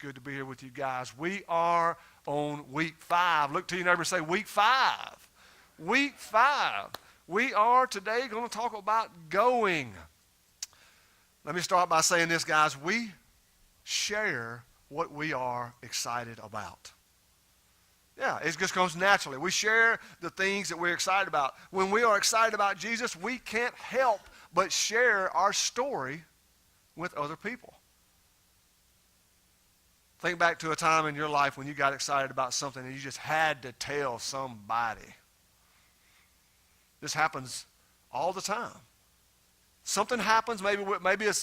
good to be here with you guys. We are on week 5. Look to your neighbor and say, week 5. Week 5. We are today going to talk about going. Let me start by saying this, guys. We share what we are excited about. Yeah, it just comes naturally. We share the things that we're excited about. When we are excited about Jesus, we can't help but share our story with other people. Think back to a time in your life when you got excited about something and you just had to tell somebody. This happens all the time. Something happens, maybe it's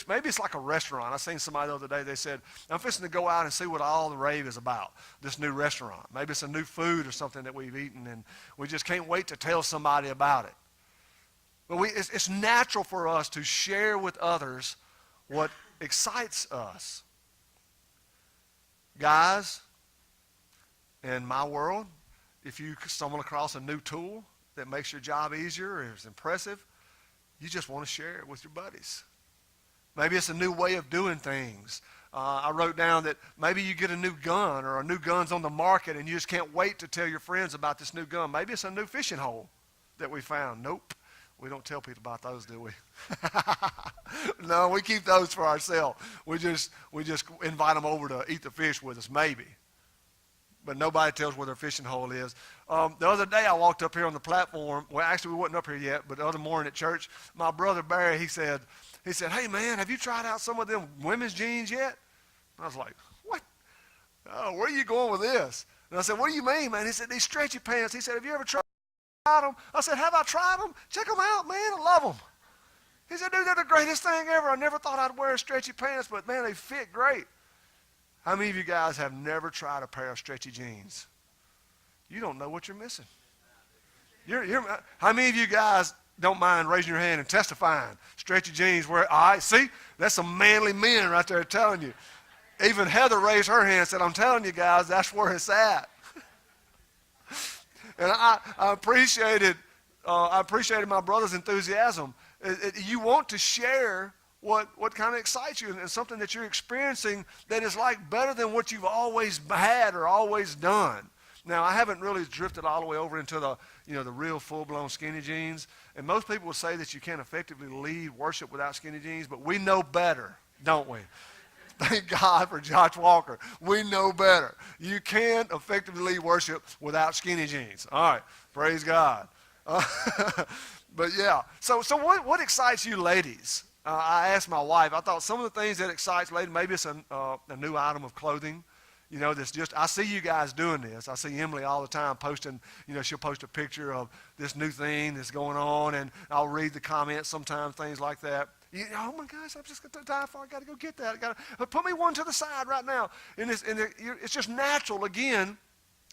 maybe it's like a restaurant. I seen somebody the other day, they said, I'm fixing to go out and see what all the rave is about, this new restaurant. Maybe it's a new food or something that we've eaten, and we just can't wait to tell somebody about it. But it's natural for us to share with others what excites us. Guys, in my world, if you stumble across a new tool that makes your job easier or is impressive, you just want to share it with your buddies. Maybe it's a new way of doing things. I wrote down that maybe you get a new gun or a new gun's on the market and you just can't wait to tell your friends about this new gun. Maybe it's a new fishing hole that we found. Nope. We don't tell people about those, do we? No, we keep those for ourselves. We just invite them over to eat the fish with us, maybe. But nobody tells where their fishing hole is. The other day I walked up here on the platform. Well, actually we wasn't up here yet, but the other morning at church, my brother Barry, he said, hey man, have you tried out some of them women's jeans yet? And I was like, what? Oh, where are you going with this? And I said, what do you mean, man? He said, these stretchy pants. He said, have you ever tried them? I said, have I tried them? Check them out, man. I love them. He said, dude, they're the greatest thing ever. I never thought I'd wear stretchy pants, but man, they fit great. How many of you guys have never tried a pair of stretchy jeans? You don't know what you're missing. How many of you guys don't mind raising your hand and testifying? Stretchy jeans, all right, see? That's some manly men right there telling you. Even Heather raised her hand and said, I'm telling you guys, that's where it's at. And I appreciated my brother's enthusiasm. You want to share what kind of excites you and something that you're experiencing that is like better than what you've always had or always done. Now, I haven't really drifted all the way over into the real full-blown skinny jeans. And most people will say that you can't effectively lead worship without skinny jeans, but we know better, don't we? Thank God for Josh Walker. We know better. You can't effectively lead worship without skinny jeans. All right, praise God. But yeah, so what excites you ladies? I asked my wife, I thought some of the things that excites ladies, maybe it's a new item of clothing. That's just, I see you guys doing this. I see Emily all the time posting, she'll post a picture of this new thing that's going on, and I'll read the comments sometimes, things like that. Oh my gosh, I'm just going to die for, I got to go get that. Put me one to the side right now. And it's just natural, again,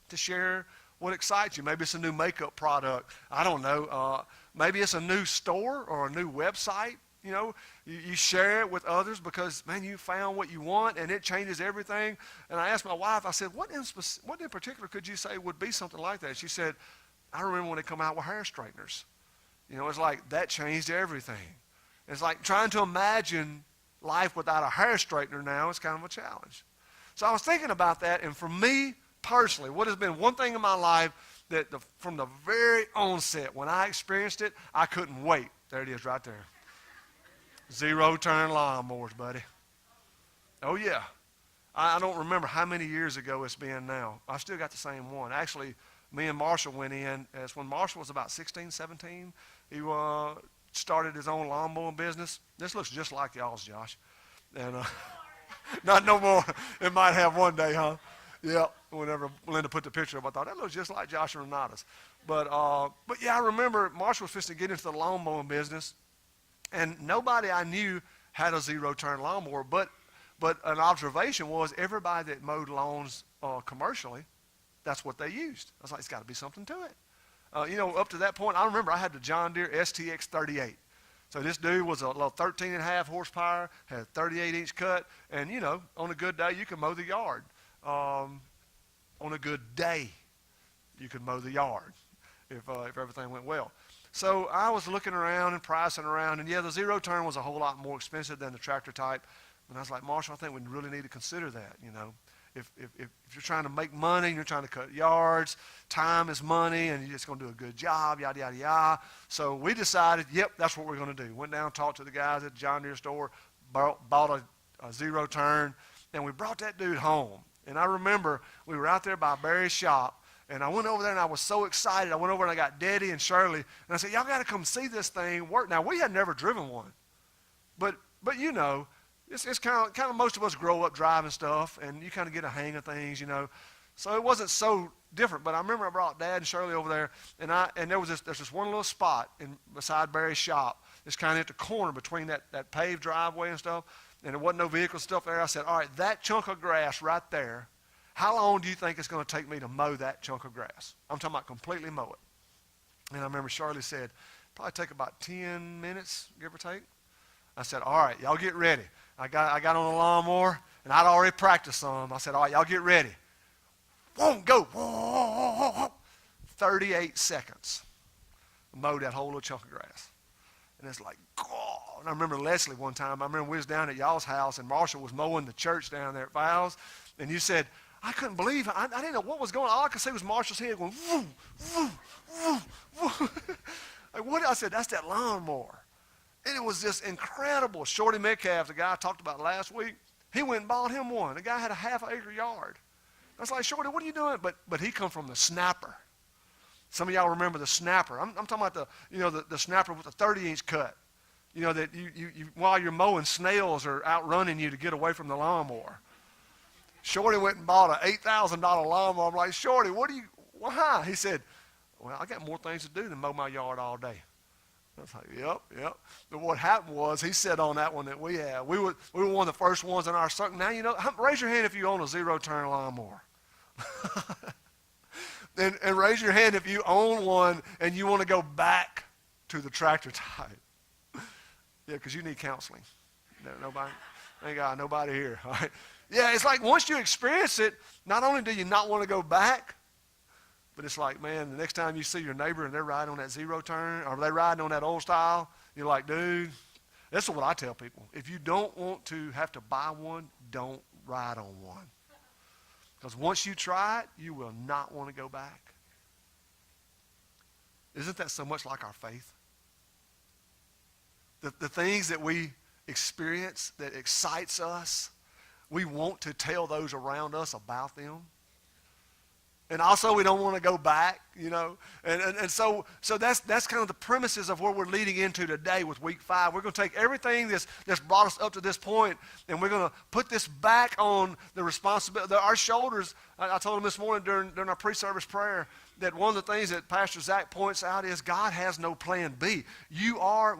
to share what excites you. Maybe it's a new makeup product. I don't know. Maybe it's a new store or a new website. You share it with others because, man, you found what you want and it changes everything. And I asked my wife, I said, what in particular could you say would be something like that? She said, I remember when they come out with hair straighteners. It's like that changed everything. It's like trying to imagine life without a hair straightener now is kind of a challenge. So I was thinking about that, and for me personally, what has been one thing in my life that from the very onset, when I experienced it, I couldn't wait. There it is right there. Zero-turn lawnmowers, buddy. Oh, yeah. I don't remember how many years ago it's been now. I still got the same one. Actually, me and Marshall went in. That's when Marshall was about 16, 17. He started his own lawnmowing business. This looks just like y'all's, Josh. And not no more. It might have one day, huh? Yeah. Whenever Linda put the picture up, I thought, that looks just like Josh and Renata's. But yeah, I remember Marshall was fixing to get into the lawnmowing business. And nobody I knew had a zero-turn lawnmower, but an observation was everybody that mowed lawns commercially, that's what they used. I was like, it's got to be something to it. Up to that point, I remember I had the John Deere STX 38. So this dude was a little 13.5 horsepower, had a 38-inch cut, and, on a good day, you can mow the yard. On a good day, you could mow the yard if everything went well. So I was looking around and pricing around, and yeah, the zero turn was a whole lot more expensive than the tractor type, And I was like, Marshall, I think we really need to consider that, you know. If you're trying to make money and you're trying to cut yards, time is money, and you're just going to do a good job, yada, yada, yada. So we decided, yep, that's what we're going to do. Went down, talked to the guys at the John Deere store, bought a zero turn, and we brought that dude home. And I remember we were out there by Barry's shop, and I went over there, and I was so excited. I went over and I got Daddy and Shirley, and I said, y'all got to come see this thing work. Now, we had never driven one, but you know, it's kind of most of us grow up driving stuff, and you kind of get a hang of things, you know. So it wasn't so different. But I remember I brought Dad and Shirley over there, and there's this one little spot beside Barry's shop. It's kind of at the corner between that paved driveway and stuff, and there wasn't no vehicle stuff there. I said, all right, that chunk of grass right there, how long do you think it's going to take me to mow that chunk of grass? I'm talking about completely mow it. And I remember Shirley said, probably take about 10 minutes, give or take. I said, all right, y'all get ready. I got on a lawnmower, and I'd already practiced some. I said, all right, y'all get ready. Whoa, go. 38 seconds. Mowed that whole little chunk of grass. And it's like, God. And I remember Leslie one time, I remember we was down at y'all's house, and Marshall was mowing the church down there at Val's, and you said, I couldn't believe it. I didn't know what was going on. All I could see was Marshall's head going, woo, woo, woo, woo. Like, what? I said, that's that lawnmower. And it was just incredible. Shorty Metcalf, the guy I talked about last week, he went and bought him one. The guy had a half-acre yard. I was like, Shorty, what are you doing? But he come from the snapper. Some of y'all remember the snapper. I'm talking about the snapper with the 30-inch cut. You know, that you while you're mowing, snails are outrunning you to get away from the lawnmower. Shorty went and bought an $8,000 lawnmower. I'm like, Shorty, why? He said, well, I got more things to do than mow my yard all day. I was like, yep. But what happened was he sat on that one that we had. We were one of the first ones in our circle. Now, you know, raise your hand if you own a zero-turn lawnmower. and raise your hand if you own one and you want to go back to the tractor type. Yeah, because you need counseling. Nobody, thank God, nobody here. All right. Yeah, it's like once you experience it, not only do you not want to go back, but it's like, man, the next time you see your neighbor and they're riding on that zero turn, or they're riding on that old style, you're like, dude, that's what I tell people. If you don't want to have to buy one, don't ride on one. Because once you try it, you will not want to go back. Isn't that so much like our faith? The things that we experience that excites us, we want to tell those around us about them. And also we don't want to go back, you know. And so that's kind of the premises of where we're leading into today with week 5. We're going to take everything that's brought us up to this point, and we're going to put this back on the responsibility, our shoulders. I told them this morning during our pre-service prayer that one of the things that Pastor Zach points out is God has no plan B.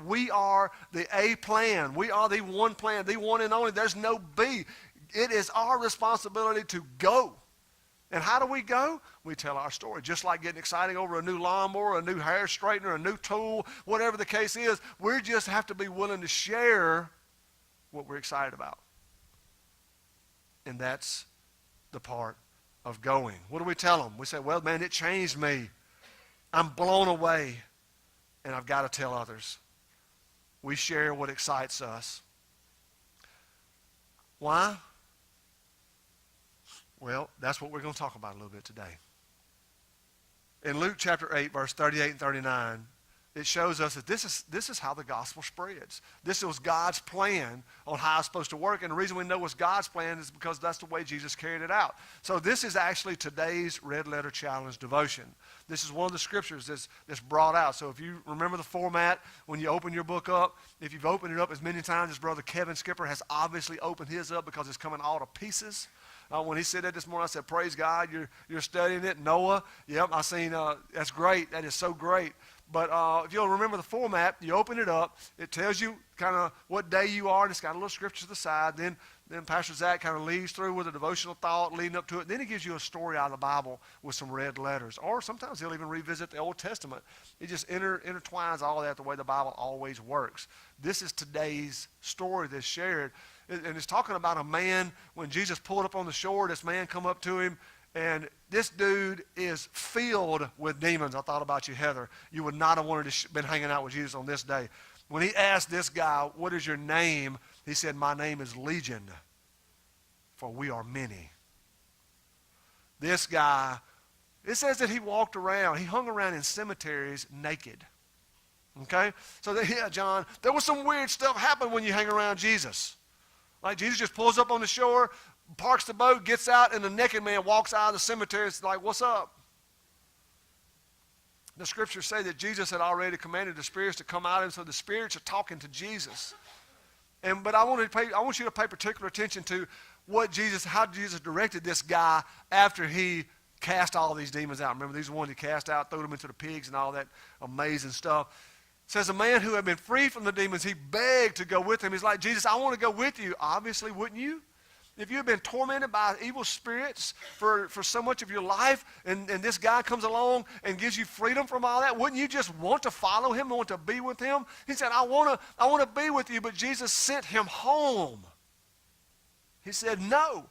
We are the A plan. We are the one plan, the one and only. There's no B. It is our responsibility to go. And how do we go? We tell our story. Just like getting excited over a new lawnmower, a new hair straightener, a new tool, whatever the case is, we just have to be willing to share what we're excited about. And that's the part of going. What do we tell them? We say, well, man, it changed me. I'm blown away, and I've got to tell others. We share what excites us. Why? Well, that's what we're going to talk about a little bit today. In Luke chapter 8, verse 38 and 39, it shows us that this is how the gospel spreads. This was God's plan on how it's supposed to work. And the reason we know it's God's plan is because that's the way Jesus carried it out. So this is actually today's Red Letter Challenge devotion. This is one of the scriptures that's brought out. So if you remember the format, when you open your book up, if you've opened it up as many times as Brother Kevin Skipper has obviously opened his up because it's coming all to pieces. When he said that this morning, I said, praise God, you're studying it. Noah, yep, I seen, that's great. That is so great. But if you'll remember the format, you open it up. It tells you kind of what day you are, and it's got a little scripture to the side. Then Pastor Zach kind of leads through with a devotional thought leading up to it. Then he gives you a story out of the Bible with some red letters. Or sometimes he'll even revisit the Old Testament. It just intertwines all that the way the Bible always works. This is today's story that's shared. And it's talking about a man, when Jesus pulled up on the shore, this man come up to him, and this dude is filled with demons. I thought about you, Heather. You would not have wanted to been hanging out with Jesus on this day. When he asked this guy, what is your name? He said, my name is Legion, for we are many. This guy, it says that he walked around, he hung around in cemeteries naked. Okay? So, yeah, John, there was some weird stuff happen when you hang around Jesus. Like Jesus just pulls up on the shore, parks the boat, gets out, and the naked man walks out of the cemetery. It's like, what's up? The scriptures say that Jesus had already commanded the spirits to come out of him, so the spirits are talking to Jesus. But I want you to pay particular attention to how Jesus directed this guy after he cast all these demons out. Remember, these are the ones he cast out, threw them into the pigs and all that amazing stuff. It says a man who had been free from the demons, he begged to go with him. He's like, Jesus, I want to go with you. Obviously, wouldn't you? If you have been tormented by evil spirits for so much of your life, and this guy comes along and gives you freedom from all that, wouldn't you just want to follow him, want to be with him? He said, I want to be with you, but Jesus sent him home. He said, no,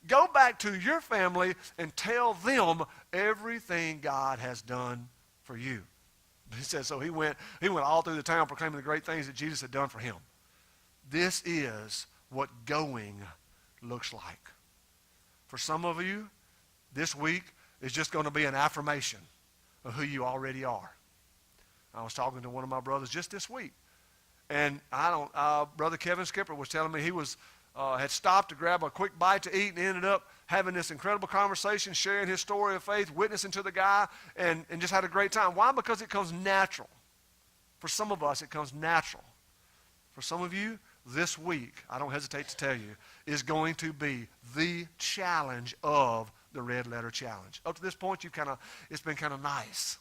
go back to your family and tell them everything God has done for you. He said, so he went all through the town proclaiming the great things that Jesus had done for him. This is what going looks like. For some of you, this week is just going to be an affirmation of who you already are. I was talking to one of my brothers just this week, and Brother Kevin Skipper was telling me he had stopped to grab a quick bite to eat and ended up having this incredible conversation, sharing his story of faith, witnessing to the guy, and just had a great time. Why? Because it comes natural. For some of us, it comes natural. For some of you, this week, I don't hesitate to tell you, is going to be the challenge of the Red Letter Challenge. Up to this point, it's been kind of nice.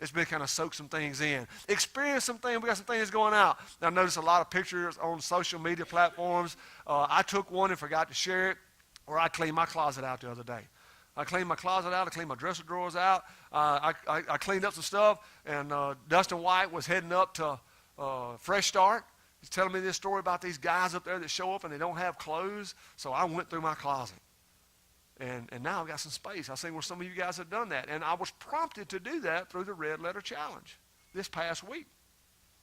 It's been kind of soaked some things in. Experience some things. We got some things going out. Now, I noticed a lot of pictures on social media platforms. I took one and forgot to share it, or I cleaned my closet out the other day. I cleaned my closet out. I cleaned my dresser drawers out. I cleaned up some stuff, and Dustin White was heading up to Fresh Start. He's telling me this story about these guys up there that show up and they don't have clothes. So I went through my closet. And now I've got some space. I've seen where some of you guys have done that. And I was prompted to do that through the Red Letter Challenge this past week.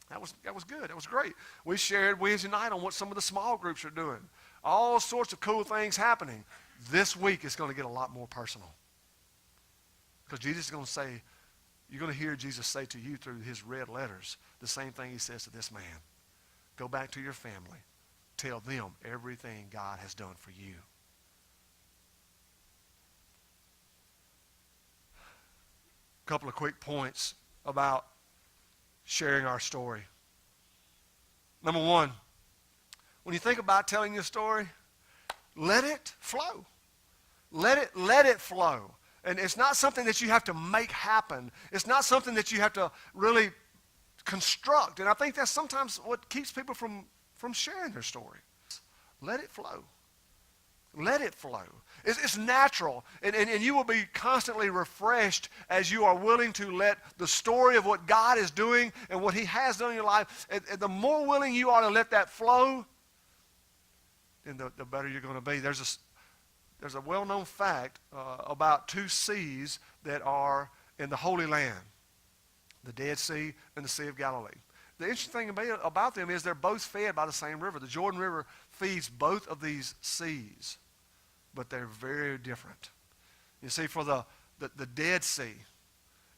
That was good. That was great. We shared Wednesday night on what some of the small groups are doing. All sorts of cool things happening. This week it's going to get a lot more personal. Because Jesus is going to say, you're going to hear Jesus say to you through his red letters the same thing he says to this man. Go back to your family. Tell them everything God has done for you. A couple of quick points about sharing our story. Number one, when you think about telling your story, let it flow. Let it flow. And it's not something that you have to make happen. It's not something that you have to really construct. And I think that's sometimes what keeps people from sharing their story. Let it flow. Let it flow. It's natural. And you will be constantly refreshed as you are willing to let the story of what God is doing and what he has done in your life, and the more willing you are to let that flow, then the better you're going to be. There's a well-known fact about two seas that are in the Holy Land, the Dead Sea and the Sea of Galilee. The interesting thing about them is they're both fed by the same river. The Jordan River feeds both of these seas, but they're very different. You see, for the Dead Sea,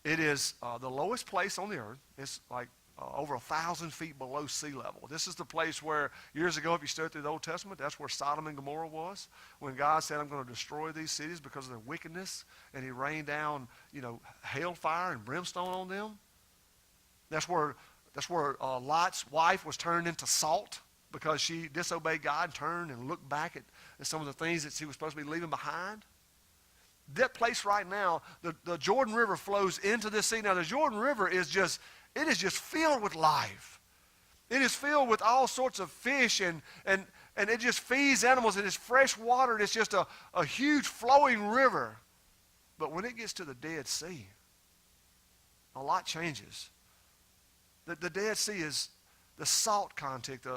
it is the lowest place on the earth. It's like over 1,000 feet below sea level. This is the place where, years ago, if you studied through the Old Testament, that's where Sodom and Gomorrah was, when God said, I'm going to destroy these cities because of their wickedness, and he rained down, hailfire and brimstone on them. That's where Lot's wife was turned into salt because she disobeyed God and turned and looked back at some of the things that she was supposed to be leaving behind. That place right now, the Jordan River flows into this sea. Now, the Jordan River is just filled with life. It is filled with all sorts of fish, and it just feeds animals. It is fresh water, and it's just a huge flowing river. But when it gets to the Dead Sea, a lot changes. The Dead Sea is the salt content, the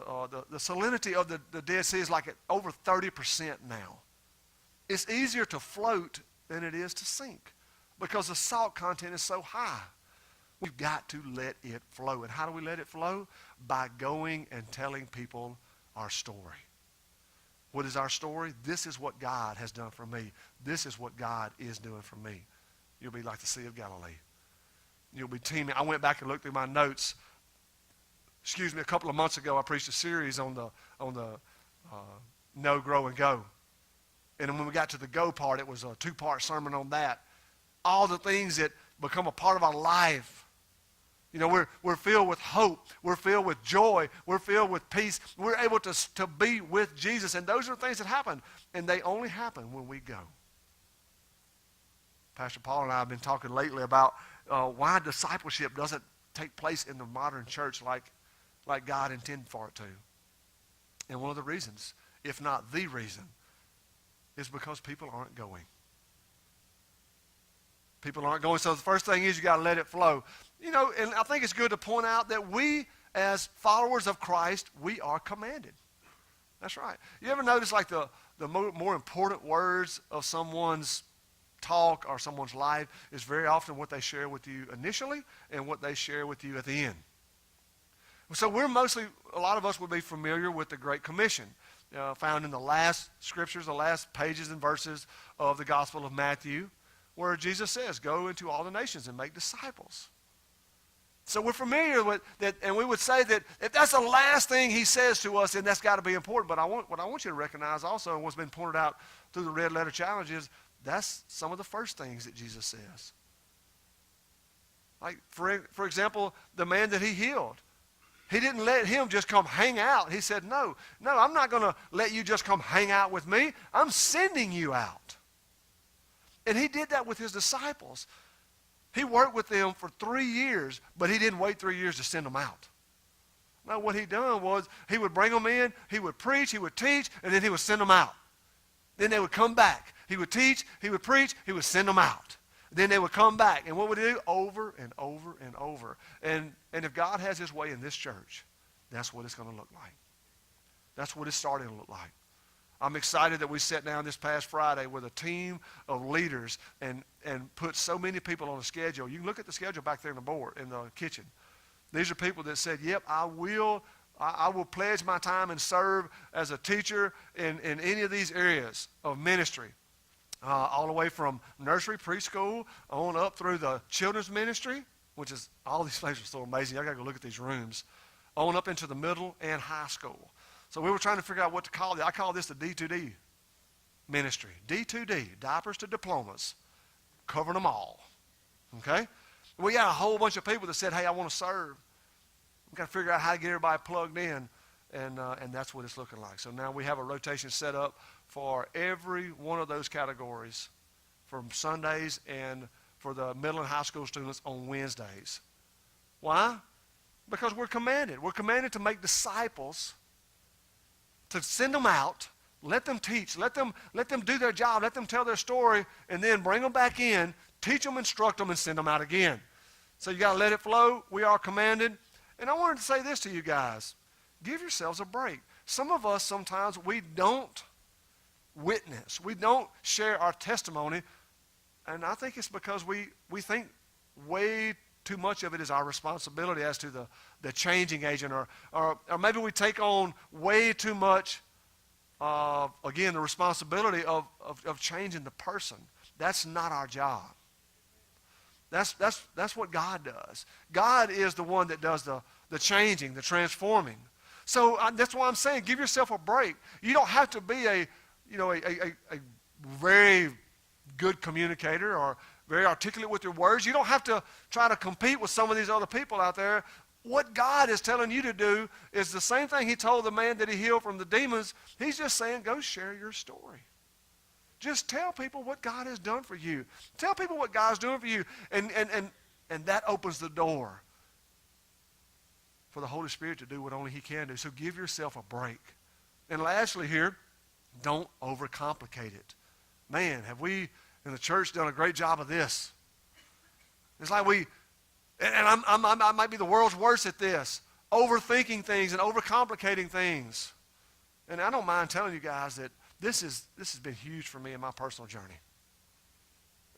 salinity of the Dead Sea is like at over 30% now. It's easier to float than it is to sink because the salt content is so high. We've got to let it flow. And how do we let it flow? By going and telling people our story. What is our story? This is what God has done for me. This is what God is doing for me. You'll be like the Sea of Galilee. You'll be teeming. I went back and looked through my notes. A couple of months ago, I preached a series on the Know, Grow, and Go. And when we got to the go part, it was a 2-part sermon on that. All the things that become a part of our life. You know, we're filled with hope. We're filled with joy. We're filled with peace. We're able to be with Jesus. And those are things that happen. And they only happen when we go. Pastor Paul and I have been talking lately about why discipleship doesn't take place in the modern church like God intended for it to. And one of the reasons, if not the reason, is because people aren't going. People aren't going. So the first thing is you got to let it flow. You know, and I think it's good to point out that we, as followers of Christ, we are commanded. That's right. You ever notice like the more important words of someone's talk or someone's life is very often what they share with you initially and what they share with you at the end. So a lot of us would be familiar with the Great Commission found in the last scriptures, the last pages and verses of the Gospel of Matthew, where Jesus says, go into all the nations and make disciples. So we're familiar with that, and we would say that if that's the last thing he says to us, then that's got to be important. But what I want you to recognize also, and what's been pointed out through the Red Letter Challenge, is that's some of the first things that Jesus says. Like, for example, the man that he healed. He didn't let him just come hang out. He said, no, I'm not going to let you just come hang out with me. I'm sending you out. And he did that with his disciples. He worked with them for 3 years, but he didn't wait 3 years to send them out. No, what he done was he would bring them in, he would preach, he would teach, and then he would send them out. Then they would come back. He would teach, he would preach, he would send them out. Then they would come back. And what would he do? Over and over and over. And if God has his way in this church, that's what it's going to look like. That's what it's starting to look like. I'm excited that we sat down this past Friday with a team of leaders and put so many people on a schedule. You can look at the schedule back there in the kitchen. These are people that said, yep, I will pledge my time and serve as a teacher in any of these areas of ministry. All the way from nursery, preschool, on up through the children's ministry, which is, all these places are so amazing. I got to go look at these rooms. On up into the middle and high school. So we were trying to figure out what to call it. I call this the D2D ministry. D2D, diapers to diplomas, covering them all. Okay? We got a whole bunch of people that said, hey, I want to serve. We've got to figure out how to get everybody plugged in, and that's what it's looking like. So now we have a rotation set up for every one of those categories from Sundays and for the middle and high school students on Wednesdays. Why? Because we're commanded. We're commanded to make disciples, to send them out, let them teach, let them do their job, let them tell their story, and then bring them back in, teach them, instruct them, and send them out again. So you got to let it flow. We are commanded. And I wanted to say this to you guys. Give yourselves a break. Some of us sometimes, we don't witness. We don't share our testimony. And I think it's because we think way too much of it is our responsibility as to the changing agent, or maybe we take on way too much of, again, the responsibility of changing the person. That's not our job. That's what God does. God is the one that does the changing, the transforming. So that's why I'm saying give yourself a break. You don't have to be a very good communicator or very articulate with your words. You don't have to try to compete with some of these other people out there. What God is telling you to do is the same thing he told the man that he healed from the demons. He's just saying, go share your story. Just tell people what God has done for you. Tell people what God's doing for you. And that opens the door for the Holy Spirit to do what only he can do. So give yourself a break. And lastly here, don't overcomplicate it. Man, have we in the church done a great job of this. It's like I might be the world's worst at this, overthinking things and overcomplicating things. And I don't mind telling you guys that this has been huge for me in my personal journey.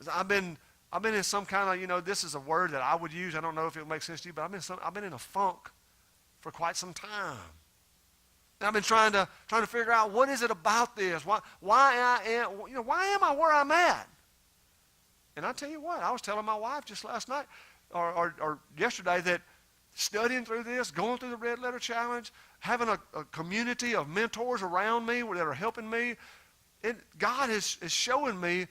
I've been in some kind of, this is a word that I would use. I don't know if it makes sense to you, but I've been in a funk for quite some time. And I've been trying to figure out what is it about this? Why am I where I'm at? And I tell you what, I was telling my wife just last night or yesterday that studying through this, going through the Red Letter Challenge, having a community of mentors around me that are helping me, God is showing me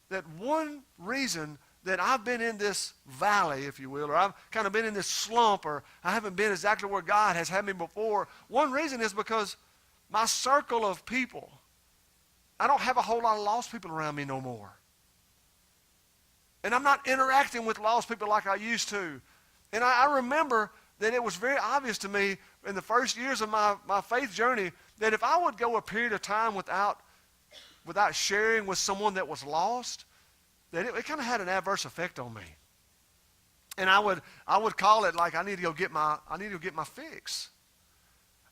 that one reason that I've been in this valley, if you will, or I've kind of been in this slump, or I haven't been exactly where God has had me before, one reason is because my circle of people, I don't have a whole lot of lost people around me no more. And I'm not interacting with lost people like I used to. And I remember that it was very obvious to me in the first years of my faith journey that if I would go a period of time without sharing with someone that was lost, that it kind of had an adverse effect on me. And I would call it like I need to go get my fix.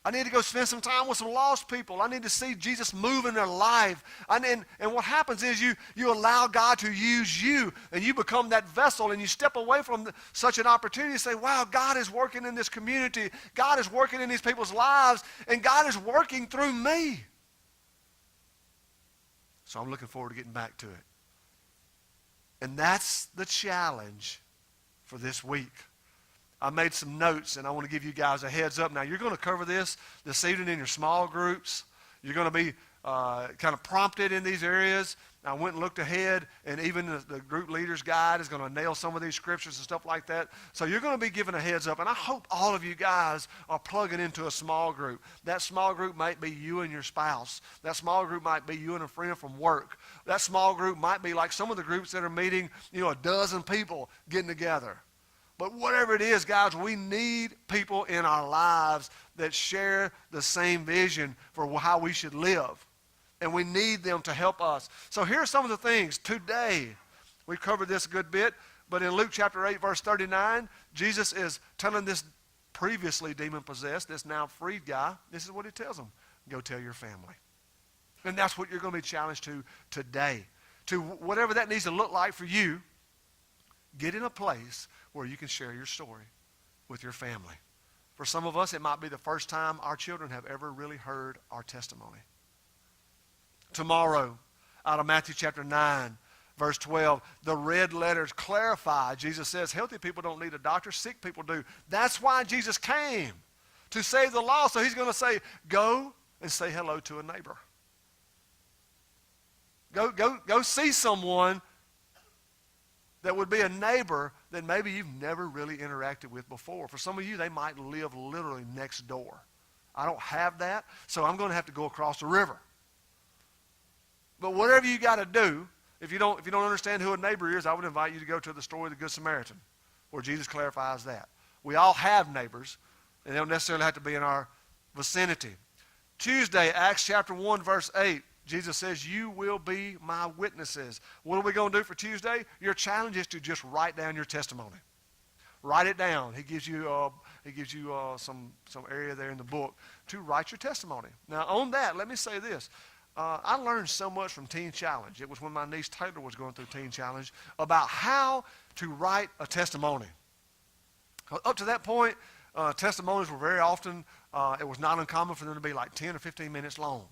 I need to go spend some time with some lost people. I need to see Jesus move in their life. And what happens is you allow God to use you, and you become that vessel, and you step away from such an opportunity to say, wow, God is working in this community. God is working in these people's lives, and God is working through me. So I'm looking forward to getting back to it. And that's the challenge for this week. I made some notes, and I want to give you guys a heads up. Now, you're going to cover this evening in your small groups. You're going to be kind of prompted in these areas. I went and looked ahead, and even the group leader's guide is going to nail some of these scriptures and stuff like that. So you're going to be given a heads up, and I hope all of you guys are plugging into a small group. That small group might be you and your spouse. That small group might be you and a friend from work. That small group might be like some of the groups that are meeting, a dozen people getting together. But whatever it is, guys, we need people in our lives that share the same vision for how we should live. And we need them to help us. So here are some of the things. Today, we covered this a good bit, but in Luke chapter 8, verse 39, Jesus is telling this previously demon-possessed, this now freed guy, this is what he tells him. Go tell your family. And that's what you're going to be challenged to today. To whatever that needs to look like for you, get in a place where you can share your story with your family. For some of us, it might be the first time our children have ever really heard our testimony. Tomorrow, out of Matthew chapter 9, verse 12, the red letters clarify. Jesus says, healthy people don't need a doctor, sick people do. That's why Jesus came, to save the lost. So he's going to say, go and say hello to a neighbor. Go see someone that would be a neighbor that maybe you've never really interacted with before. For some of you, they might live literally next door. I don't have that, so I'm going to have to go across the river. But whatever you got to do, if you don't understand who a neighbor is, I would invite you to go to the story of the Good Samaritan, where Jesus clarifies that. We all have neighbors, and they don't necessarily have to be in our vicinity. Tuesday, Acts chapter 1, verse 8, Jesus says, you will be my witnesses. What are we going to do for Tuesday? Your challenge is to just write down your testimony. Write it down. He gives you some area there in the book to write your testimony. Now, on that, let me say this. I learned so much from Teen Challenge. It was when my niece Taylor was going through Teen Challenge about how to write a testimony. Up to that point, testimonies were very often, it was not uncommon for them to be like 10 or 15 minutes long.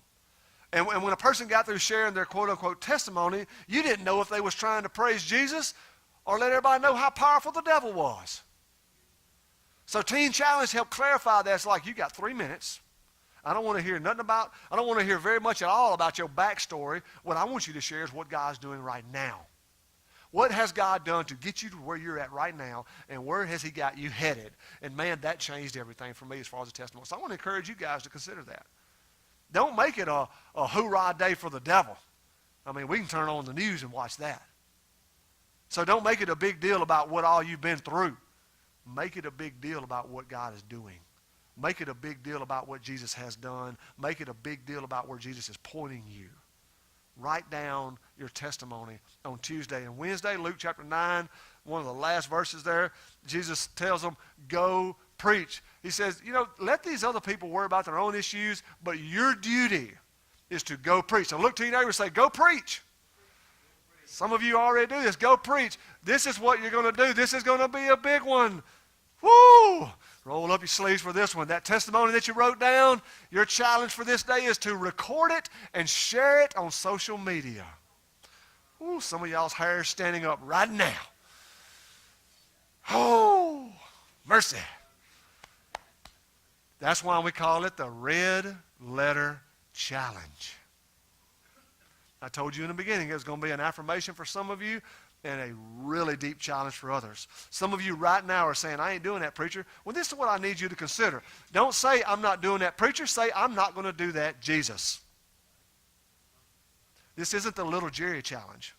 And when a person got through sharing their quote-unquote testimony, you didn't know if they was trying to praise Jesus or let everybody know how powerful the devil was. So Teen Challenge helped clarify that. It's like, you got 3 minutes. I don't want to hear very much at all about your backstory. What I want you to share is what God's doing right now. What has God done to get you to where you're at right now, and where has he got you headed? And man, that changed everything for me as far as the testimony. So I want to encourage you guys to consider that. Don't make it a hoorah day for the devil. I mean, we can turn on the news and watch that. So don't make it a big deal about what all you've been through. Make it a big deal about what God is doing. Make it a big deal about what Jesus has done. Make it a big deal about where Jesus is pointing you. Write down your testimony on Tuesday. And Wednesday, Luke chapter 9, one of the last verses there, Jesus tells them, go preach. He says, let these other people worry about their own issues, but your duty is to go preach. So look to your neighbor and say, go preach. Some of you already do this. Go preach. This is what you're going to do. This is going to be a big one. Woo! Roll up up your sleeves for this one. That testimony that you wrote down, your challenge for this day is to record it and share it on social media. Ooh, some of y'all's hair is standing up right now. Oh, mercy. That's why we call it the Red Letter Challenge. I told you in the beginning it was going to be an affirmation for some of you and a really deep challenge for others. Some of you right now are saying, I ain't doing that, preacher. Well, this is what I need you to consider. Don't say, I'm not doing that, preacher. Say, I'm not going to do that, Jesus. This isn't the little Jerry challenge.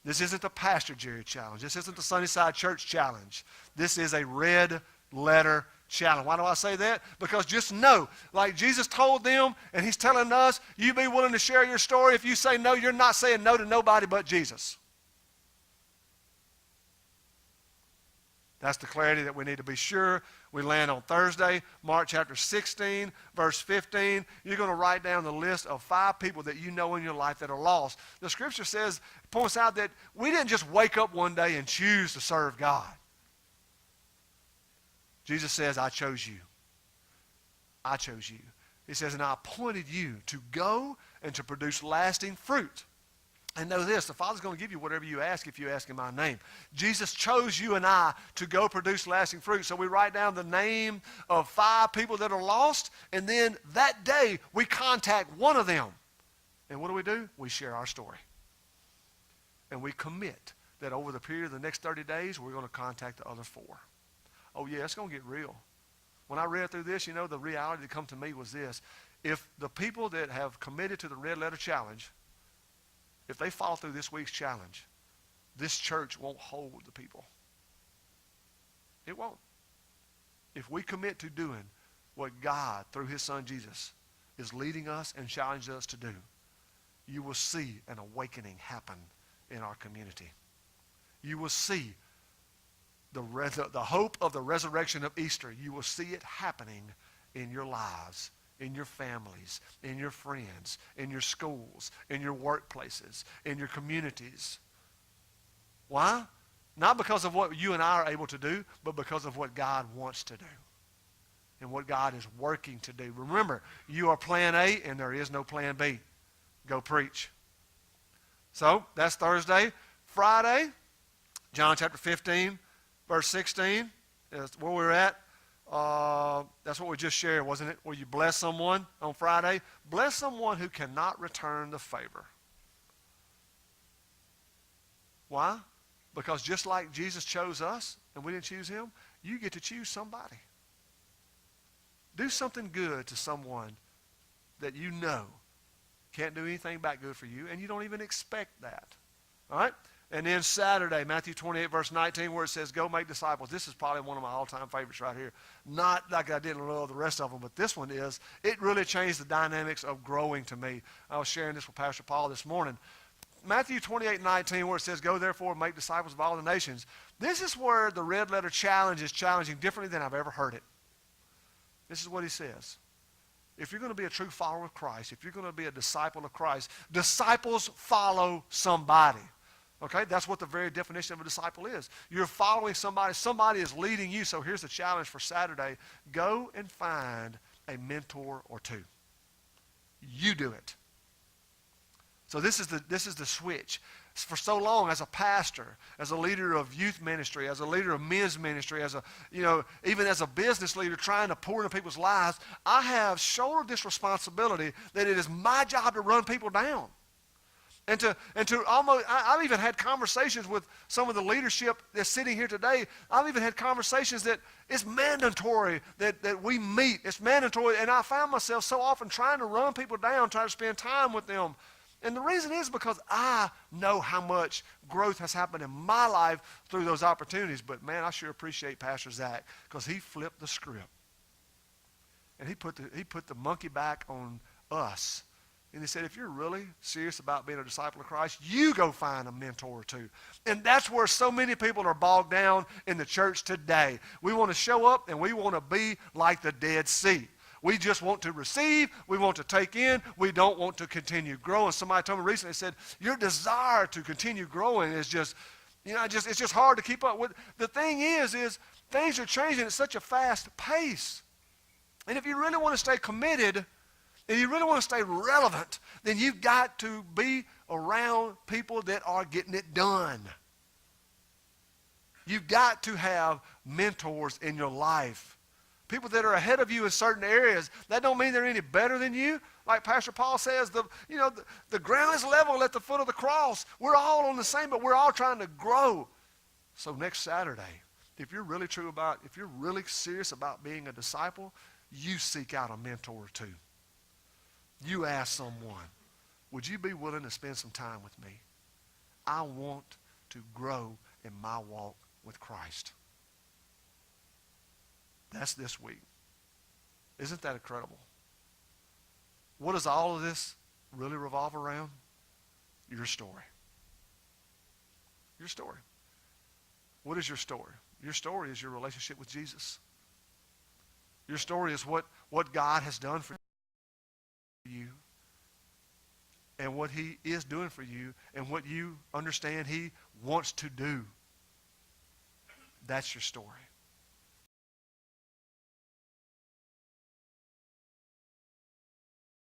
This isn't the Pastor Jerry challenge. This isn't the Sunnyside Church challenge. This is a red letter challenge. Why do I say that? Because just know, like Jesus told them, and he's telling us, you be willing to share your story. If you say no, you're not saying no to nobody but Jesus. That's the clarity that we need to be sure we land on Thursday, Mark chapter 16, verse 15. You're going to write down the list of 5 people that you know in your life that are lost. The scripture says, points out that we didn't just wake up one day and choose to serve God. Jesus says, I chose you. I chose you. He says, and I appointed you to go and to produce lasting fruit. And know this, the Father's going to give you whatever you ask if you ask in my name. Jesus chose you and I to go produce lasting fruit. So we write down the name of 5 people that are lost, and then that day we contact one of them. And what do? We share our story. And we commit that over the period of the next 30 days, we're going to contact the other 4. Oh yeah, it's going to get real. When I read through this, the reality that come to me was this. If the people that have committed to the Red Letter Challenge, if they follow through this week's challenge, this church won't hold the people. It won't. If we commit to doing what God, through his son Jesus, is leading us and challenging us to do, you will see an awakening happen in our community. You will see the hope of the resurrection of Easter. You will see it happening in your lives, in your families, in your friends, in your schools, in your workplaces, in your communities. Why? Not because of what you and I are able to do, but because of what God wants to do and what God is working to do. Remember, you are plan A and there is no plan B. Go preach. So, that's Thursday. Friday, John chapter 15, verse 16, is where we're at. That's what we just shared, wasn't it? Where you bless someone on Friday. Bless someone who cannot return the favor. Why? Because just like Jesus chose us and we didn't choose him, you get to choose somebody. Do something good to someone that you know can't do anything back good for you, and you don't even expect that. All right? And then Saturday, Matthew 28, verse 19, where it says, go make disciples. This is probably one of my all-time favorites right here. Not like I didn't love the rest of them, but this one is. It really changed the dynamics of growing to me. I was sharing this with Pastor Paul this morning. Matthew 28, 19, where it says, go therefore and make disciples of all the nations. This is where the Red Letter Challenge is challenging differently than I've ever heard it. This is what he says. If you're going to be a true follower of Christ, if you're going to be a disciple of Christ, disciples follow somebody. Okay, that's what the very definition of a disciple is. You're following somebody. Somebody is leading you. So here's the challenge for Saturday. Go and find a mentor or 2. You do it. So this is the switch. For so long, as a pastor, as a leader of youth ministry, as a leader of men's ministry, as even as a business leader trying to pour into people's lives, I have shouldered this responsibility that it is my job to run people down. And to almost, I've even had conversations with some of the leadership that's sitting here today. I've even had conversations that it's mandatory that we meet. It's mandatory. And I found myself so often trying to run people down, trying to spend time with them. And the reason is because I know how much growth has happened in my life through those opportunities. But man, I sure appreciate Pastor Zach because he flipped the script. And he put the monkey back on us. And he said, if you're really serious about being a disciple of Christ, you go find a mentor or 2. And that's where so many people are bogged down in the church today. We want to show up and we want to be like the Dead Sea. We just want to receive. We want to take in. We don't want to continue growing. Somebody told me recently, said, your desire to continue growing is just, it's just hard to keep up with. The thing is things are changing at such a fast pace. And if you really want to stay committed, and you really want to stay relevant, then you've got to be around people that are getting it done. You've got to have mentors in your life. People that are ahead of you in certain areas. That don't mean they're any better than you. Like Pastor Paul says, the ground is level at the foot of the cross. We're all on the same, but we're all trying to grow. So next Saturday, if you're really serious about being a disciple, you seek out a mentor or two. You ask someone, would you be willing to spend some time with me? I want to grow in my walk with Christ. That's this week. Isn't that incredible? What does all of this really revolve around? Your story. Your story. What is your story? Your story is your relationship with Jesus. Your story is what God has done for you and what he is doing for you and what you understand he wants to do. That's your story.